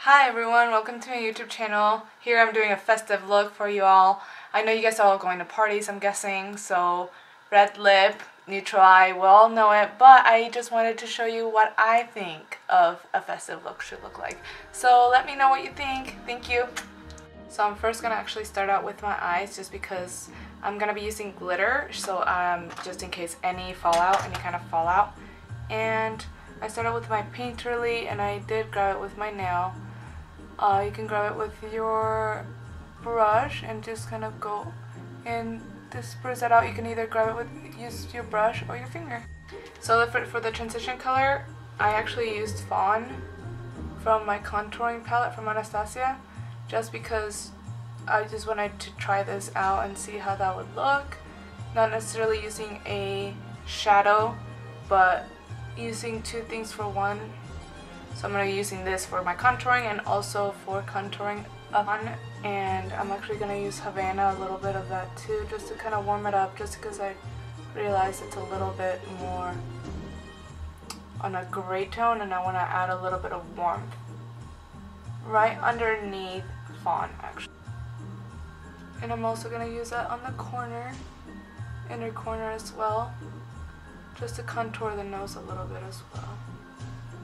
Hi everyone, welcome to my YouTube channel. Here I'm doing a festive look for you all. I know you guys are all going to parties, I'm guessing, so red lip, neutral eye, we all know it, but I just wanted to show you what I think of a festive look should look like. So let me know what you think. Thank you. So I'm first going to actually start out with my eyes just because I'm going to be using glitter, so just in case any kind of fallout. And I started with my painterly and I did grab it with my nail. You can grab it with your brush and just kind of go and disperse that out. You can either grab it with use your brush or your finger. So for the transition color, I actually used Fawn from my contouring palette from Anastasia, just because I just wanted to try this out and see how that would look. Not necessarily using a shadow, but using two things for one. So I'm going to be using this for my contouring and also for contouring on, and I'm actually going to use Havana, a little bit of that too, just to kind of warm it up, just because I realized it's a little bit more on a gray tone and I want to add a little bit of warmth right underneath Fawn actually. And I'm also going to use that on the corner, inner corner as well, just to contour the nose a little bit as well.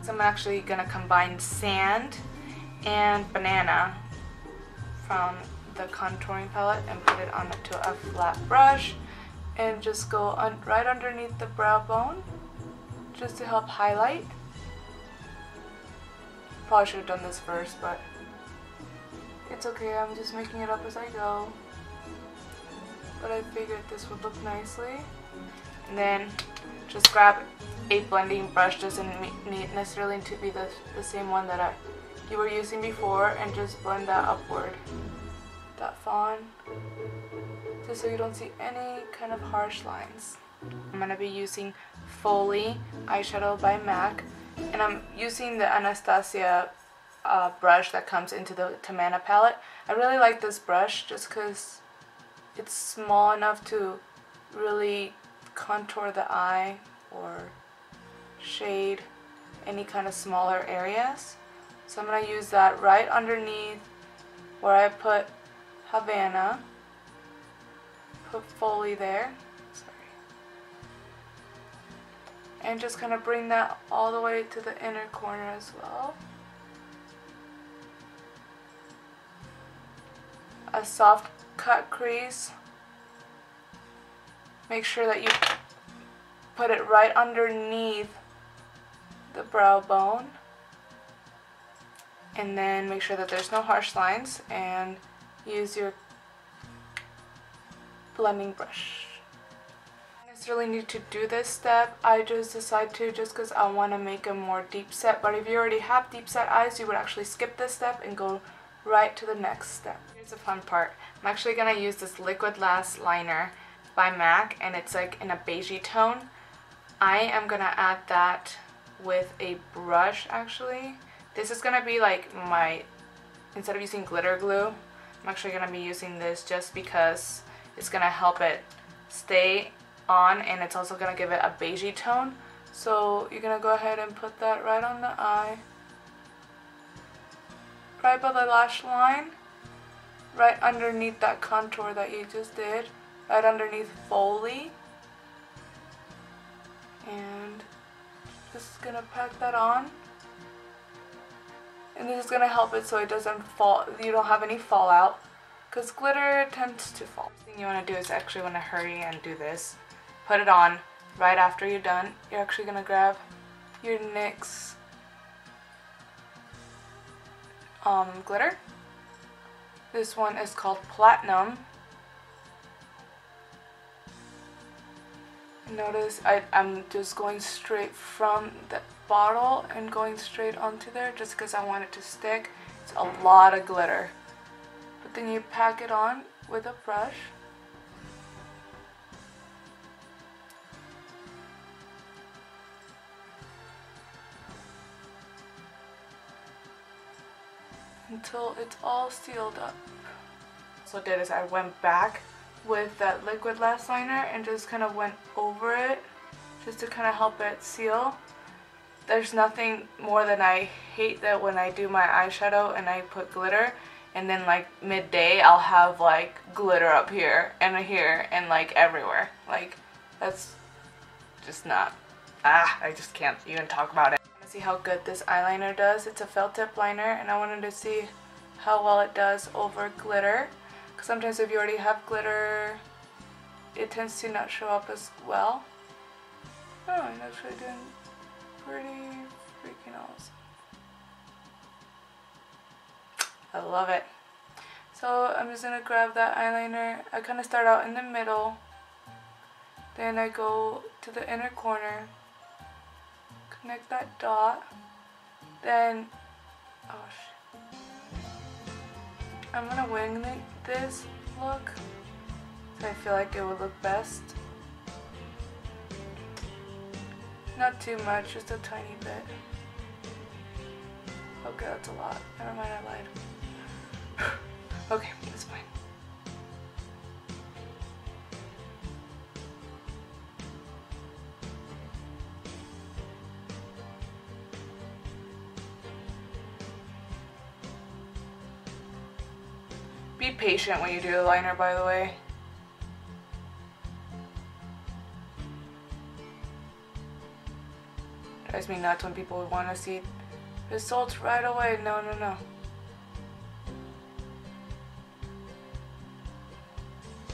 So I'm actually going to combine sand and banana from the contouring palette and put it onto a flat brush and just go right underneath the brow bone just to help highlight. Probably should have done this first, but it's okay, I'm just making it up as I go. But I figured this would look nicely. And then just grab a blending brush, doesn't necessarily to be the same one that you were using before, and just blend that upward, that Fawn, just so you don't see any kind of harsh lines. I'm going to be using Folie eyeshadow by MAC, and I'm using the Anastasia brush that comes into the Tamanna palette. I really like this brush just because it's small enough to really contour the eye or shade any kind of smaller areas. So I'm going to use that right underneath where I put Havana, put Folie there, and just kind of bring that all the way to the inner corner as well. A soft cut crease. Make sure that you put it right underneath the brow bone, and then make sure that there's no harsh lines and use your blending brush. I don't necessarily need to do this step, I just decide to just because I want to make a more deep set, but if you already have deep set eyes, you would actually skip this step and go right to the next step. Here's the fun part. I'm actually going to use this Liquid Lash liner by MAC, and it's like in a beigey tone. I am going to add that with a brush actually. This is going to be like instead of using glitter glue, I'm actually going to be using this just because it's going to help it stay on, and it's also going to give it a beigey tone. So you're going to go ahead and put that right on the eye, right by the lash line, right underneath that contour that you just did, right underneath Folie, and just gonna pack that on. And this is gonna help it so it doesn't fall, you don't have any fallout, because glitter tends to fall. The thing you want to do is actually want to hurry and do this. Put it on right after you're done. You're actually gonna grab your NYX glitter. This one is called Platinum. Notice I'm just going straight from the bottle and going straight onto there just because I want it to stick. It's a lot of glitter. But then you pack it on with a brush. Until it's all sealed up. So what I did is I went back with that Liquid Lash liner and just kind of went over it just to kind of help it seal. there's nothing more than I hate that when I do my eyeshadow and I put glitter, and then like midday I'll have like glitter up here and like everywhere. Like that's just not, I just can't even talk about it. I want to see how good this eyeliner does. It's a felt tip liner and I wanted to see how well it does over glitter. Because sometimes if you already have glitter, it tends to not show up as well. Oh, I'm actually doing pretty freaking awesome. I love it. So I'm just gonna grab that eyeliner. I kind of start out in the middle, then I go to the inner corner, connect that dot, then, oh shit, I'm gonna wing this look, so I feel like it would look best. Not too much, just a tiny bit. Okay, that's a lot. Never mind, I lied. Okay, that's fine. Be patient when you do the liner, by the way. Drives me nuts when people want to see results right away. No, no, no.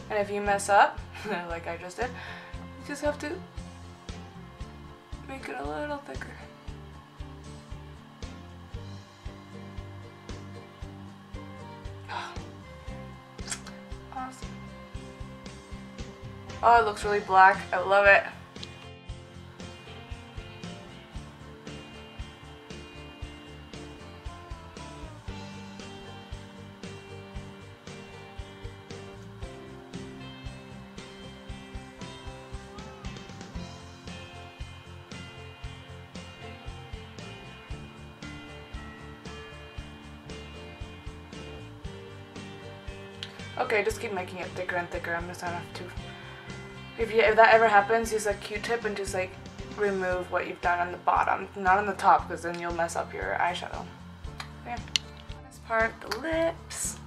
And if you mess up, like I just did, you just have to make it a little thicker. Awesome. Oh, it looks really black. I love it. Okay, just keep making it thicker and thicker. I'm just gonna have to. If that ever happens, use a Q-tip and just like remove what you've done on the bottom, not on the top, because then you'll mess up your eyeshadow. Okay. This part, the lips.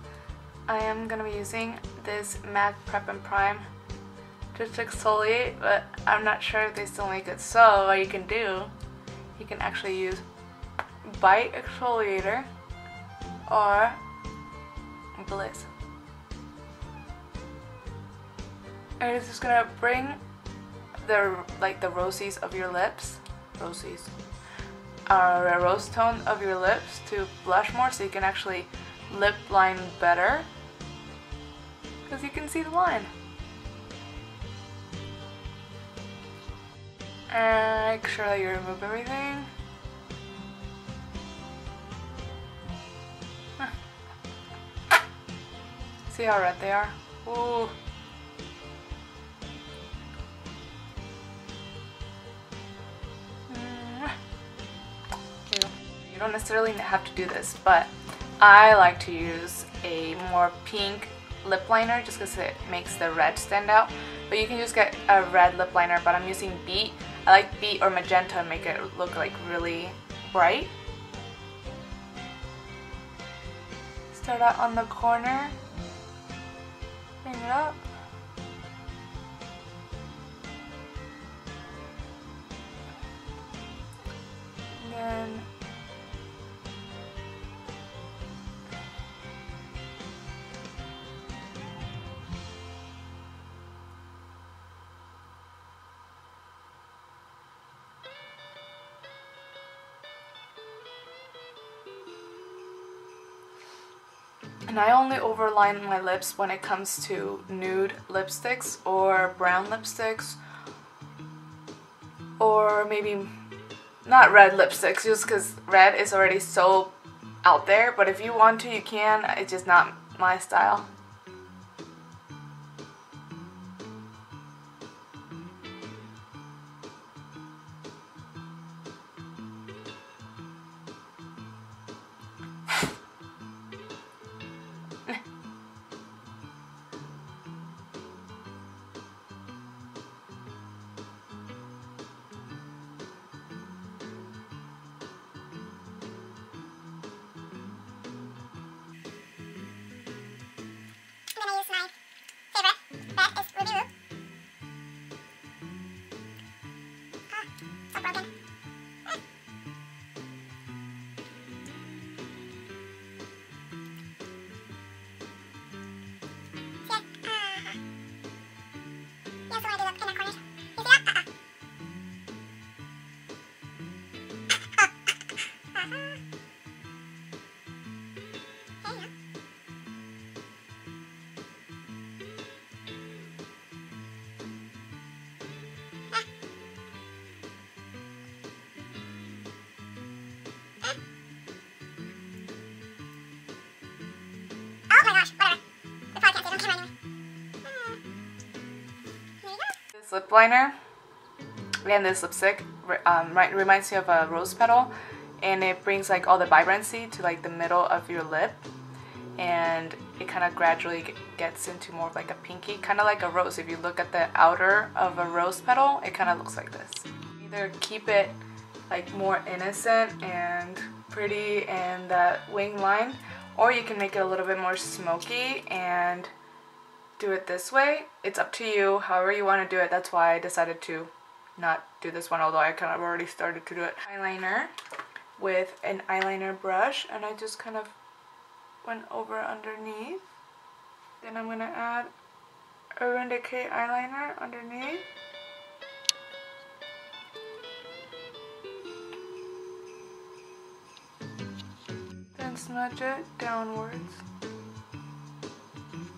I am gonna be using this MAC Prep and Prime just to exfoliate, but I'm not sure if they still make it. So what you can do, you can actually use Bite Exfoliator or Bliss. And it's just gonna bring the rosies of your lips, rose tone of your lips to blush more, so you can actually lip line better, because you can see the line. And make sure that you remove everything. See how red they are? Ooh. You don't necessarily have to do this, but I like to use a more pink lip liner just because it makes the red stand out. But you can just get a red lip liner, but I'm using Beet. I like Beet or Magenta and make it look like really bright. Start out on the corner, bring it up. And then and I only overline my lips when it comes to nude lipsticks or brown lipsticks, or maybe not red lipsticks, just because red is already so out there. But if you want to, you can. It's just not my style. This lip liner. Again, this lipstick reminds me of a rose petal, and it brings like all the vibrancy to like the middle of your lip, and it kind of gradually gets into more of like a pinky, kind of like a rose. If you look at the outer of a rose petal, it kind of looks like this. Either keep it like more innocent and pretty and that wing line, or you can make it a little bit more smoky and do it this way. It's up to you, however you want to do it. That's why I decided to not do this one, although I kind of already started to do it. Eyeliner with an eyeliner brush, and I just kind of went over underneath. Then I'm going to add Urban Decay eyeliner underneath. Then smudge it downwards.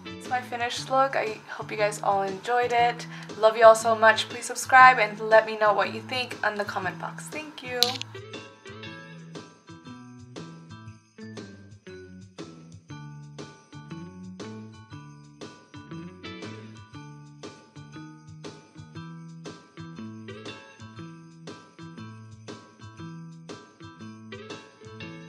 It's my finished look. I hope you guys all enjoyed it. Love you all so much. Please subscribe and let me know what you think in the comment box. Thank you.